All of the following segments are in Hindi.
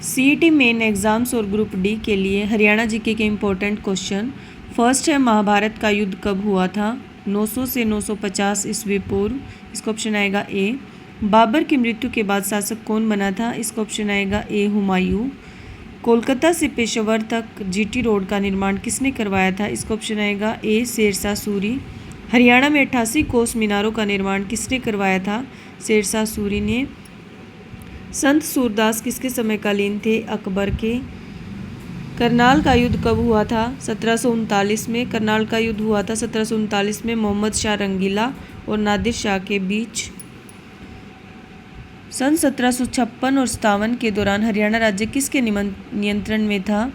सीईटी मेन एग्जाम्स और ग्रुप डी के लिए हरियाणा जीके के इम्पोर्टेंट क्वेश्चन। फर्स्ट है, महाभारत का युद्ध कब हुआ था? 900 से 950 ईस्वी पूर्व। इसका ऑप्शन आएगा ए। बाबर की मृत्यु के बाद शासक कौन बना था? इसका ऑप्शन आएगा ए, हुमायूं। कोलकाता से पेशावर तक जीटी रोड का निर्माण किसने करवाया था? इसका ऑप्शन आएगा ए, शेरशाह सूरी। हरियाणा में 88 कोस मीनारों का निर्माण किसने करवाया था? शेरशाह सूरी ने। संत सूरदास किसके समकालीन थे? अकबर के। करनाल का युद्ध कब हुआ था? 1739 में। करनाल का युद्ध हुआ था 1739 में मोहम्मद शाह रंगीला और नादिर शाह के बीच। सन 1756 और 57 के दौरान हरियाणा राज्य किसके नियंत्रण में था?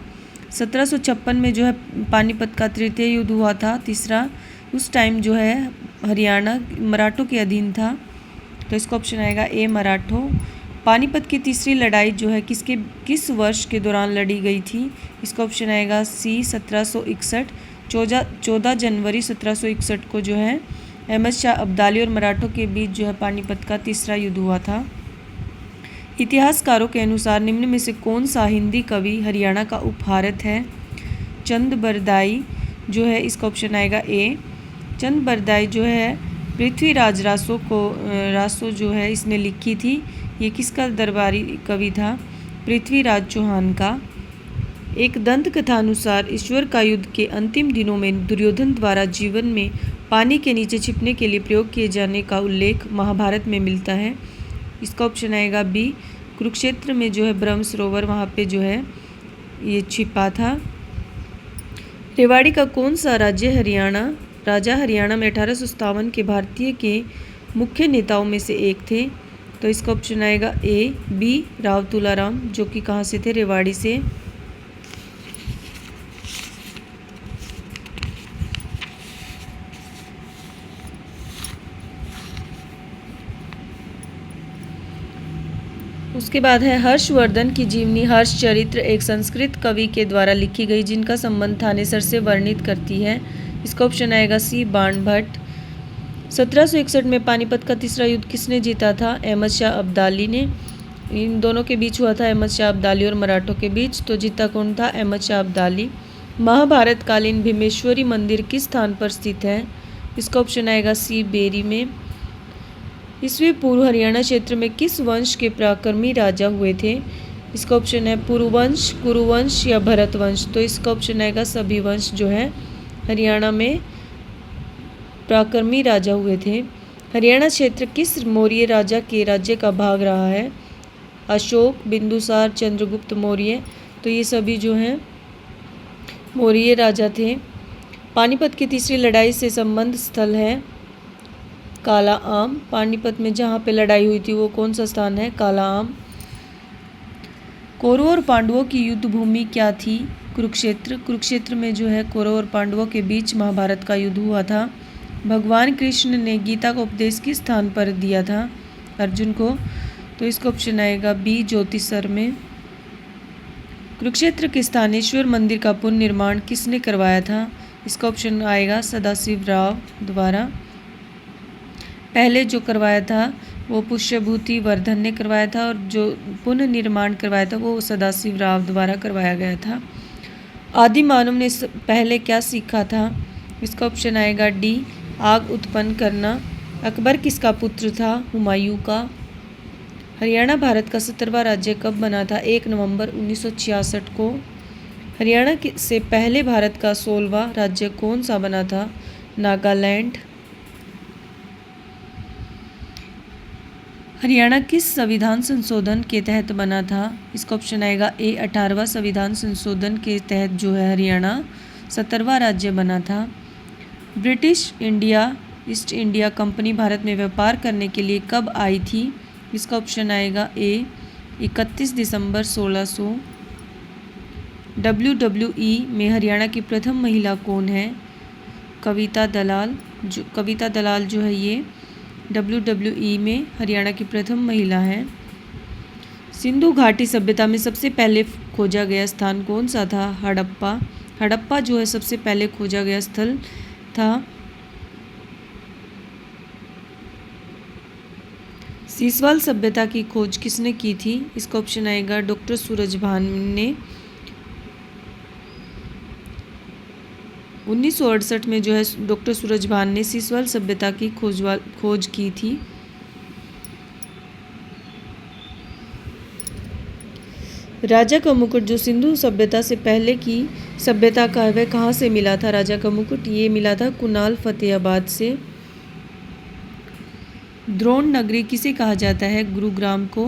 1756 में जो है पानीपत का तृतीय युद्ध हुआ था, तीसरा। उस टाइम जो है हरियाणा मराठों के अधीन था, तो इसका ऑप्शन आएगा ए, मराठों। पानीपत की तीसरी लड़ाई जो है किस वर्ष के दौरान लड़ी गई थी? इसका ऑप्शन आएगा सी, 1761। 14 जनवरी 1761 को जो है अहमद शाह अब्दाली और मराठों के बीच जो है पानीपत का तीसरा युद्ध हुआ था। इतिहासकारों के अनुसार निम्न में से कौन सा हिंदी कवि हरियाणा का उपहारत है? चंद बरदाई जो है, इसका ऑप्शन आएगा ए। चंद बरदाई जो है पृथ्वीराज रासो जो है इसने लिखी थी। ये किसका दरबारी कवि था? पृथ्वीराज चौहान का। एक दंत कथा अनुसार ईश्वर का युद्ध के अंतिम दिनों में दुर्योधन द्वारा जीवन में पानी के नीचे छिपने के लिए प्रयोग किए जाने का उल्लेख महाभारत में मिलता है। इसका ऑप्शन आएगा बी, कुरुक्षेत्र में जो है ब्रह्म सरोवर, वहाँ पे जो है ये छिपा था। रेवाड़ी का कौन सा राजा हरियाणा में 1857 के भारतीय के मुख्य नेताओं में से एक थे? तो इसका ऑप्शन आएगा ए, बी, राव तुलाराम, जो कि कहाँ से थे? रेवाड़ी से। उसके बाद है हर्षवर्धन की जीवनी हर्षचरित्र एक संस्कृत कवि के द्वारा लिखी गई जिनका संबंध थानेसर से वर्णित करती है। इसका ऑप्शन आएगा सी, बाणभट्ट। 1761 में पानीपत का तीसरा युद्ध किसने जीता था? अहमद शाह अब्दाली ने। इन दोनों के बीच हुआ था, अहमद शाह अब्दाली और मराठों के बीच। तो जीता कौन था? अहमद शाह अब्दाली। महाभारत कालीन भीमेश्वरी मंदिर किस स्थान पर स्थित है? इसका ऑप्शन आएगा सी, बेरी में। ईस्वी पूर्व हरियाणा क्षेत्र में किस वंश के पराक्रमी राजा हुए थे? इसका ऑप्शन है पुरुवंश, कुरुवंश या भरत वंश। तो इसका ऑप्शन आएगा सभी वंश जो है हरियाणा में पराक्रमी राजा हुए थे। हरियाणा क्षेत्र किस मौर्य राजा के राज्य का भाग रहा है? अशोक, बिंदुसार, चंद्रगुप्त मौर्य। तो ये सभी जो हैं मौर्य राजा थे। पानीपत की तीसरी लड़ाई से संबंध स्थल है काला आम। पानीपत में जहाँ पे लड़ाई हुई थी वो कौन सा स्थान है? काला आम। कौरवों और पांडवों की युद्ध भूमि क्या थी? कुरुक्षेत्र। कुरुक्षेत्र में जो है कौरव और पांडवों के बीच महाभारत का युद्ध हुआ था। भगवान कृष्ण ने गीता का उपदेश किस स्थान पर दिया था अर्जुन को? तो इसका ऑप्शन आएगा बी, ज्योतिसर में। कुरुक्षेत्र के स्थानेश्वर मंदिर का पुनर्निर्माण किसने करवाया था? इसका ऑप्शन आएगा सदाशिव राव द्वारा। पहले जो करवाया था वो पुष्यभूति वर्धन ने करवाया था और जो पुनर्निर्माण करवाया था वो सदाशिव राव द्वारा करवाया गया था। आदि मानव ने पहले क्या सीखा था? इसका ऑप्शन आएगा डी, आग उत्पन्न करना। अकबर किसका पुत्र था? हुमायूं का। हरियाणा भारत का 17वां राज्य कब बना था? 1 नवंबर 1966 को। हरियाणा से पहले भारत का 16वां राज्य कौन सा बना था? नागालैंड। हरियाणा किस संविधान संशोधन के तहत बना था? इसका ऑप्शन आएगा ए, 18वां संविधान संशोधन के तहत जो है हरियाणा 17वां राज्य बना था। British east India company Bharat में व्यापार करने के लिए कब आई थी? इसका ऑप्शन आएगा ए, 31 दिसंबर 1600। WWE में हरियाणा की प्रथम महिला कौन है? कविता दलाल जो है ये WWE में हरियाणा की प्रथम महिला है। सिंधु घाटी सभ्यता में सबसे पहले खोजा गया स्थान कौन सा था? हड़प्पा। हड़प्पा जो है सबसे पहले खोजा गया स्थल था। सीसवाल सभ्यता की खोज किसने की थी? इसका ऑप्शन आएगा डॉक्टर सूरजभान ने। 1968 में जो है डॉक्टर सूरजभान ने सीसवाल सभ्यता की खोज की थी। राजा का मुकुट जो सिंधु सभ्यता से पहले की सभ्यता का है वह कहाँ से मिला था? राजा का मुकुट ये मिला था कुनाल फतेहाबाद से। द्रोण नगरी किसे कहा जाता है? गुरुग्राम को।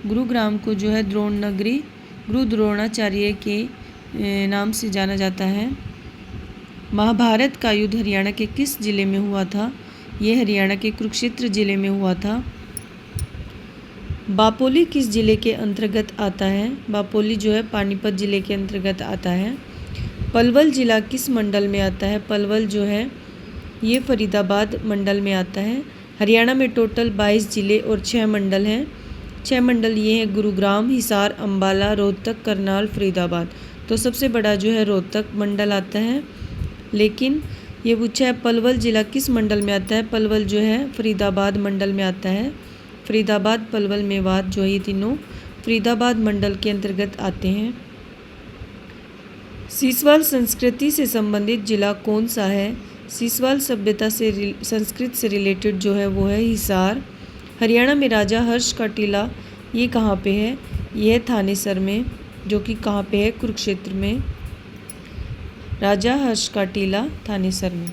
गुरुग्राम को जो है द्रोण नगरी गुरु द्रोणाचार्य के नाम से जाना जाता है। महाभारत का युद्ध हरियाणा के किस जिले में हुआ था? ये हरियाणा के कुरुक्षेत्र जिले में हुआ था। बापोली किस जिले के अंतर्गत आता है? बापोली जो है पानीपत जिले के अंतर्गत आता है। पलवल जिला किस मंडल में आता है? पलवल जो है ये फरीदाबाद मंडल में आता है। हरियाणा में टोटल 22 जिले और 6 मंडल हैं। 6 मंडल ये हैं गुरुग्राम, हिसार, अम्बाला, रोहतक, करनाल, फरीदाबाद। तो सबसे बड़ा जो है रोहतक मंडल आता है। लेकिन ये पूछा है पलवल जिला किस मंडल में आता है? पलवल जो है फरीदाबाद मंडल में आता है। फरीदाबाद, पलवल, मेवात जो है ये तीनों फरीदाबाद मंडल के अंतर्गत आते हैं। सीसवाल संस्कृति से संबंधित जिला कौन सा है? सीसवाल सभ्यता से संस्कृत से रिलेटेड जो है वो है हिसार। हरियाणा में राजा हर्ष का टीला ये कहाँ पे है? ये है थानेसर में, जो कि कहाँ पे है? कुरुक्षेत्र में। राजा हर्ष का टीला थानेसर में।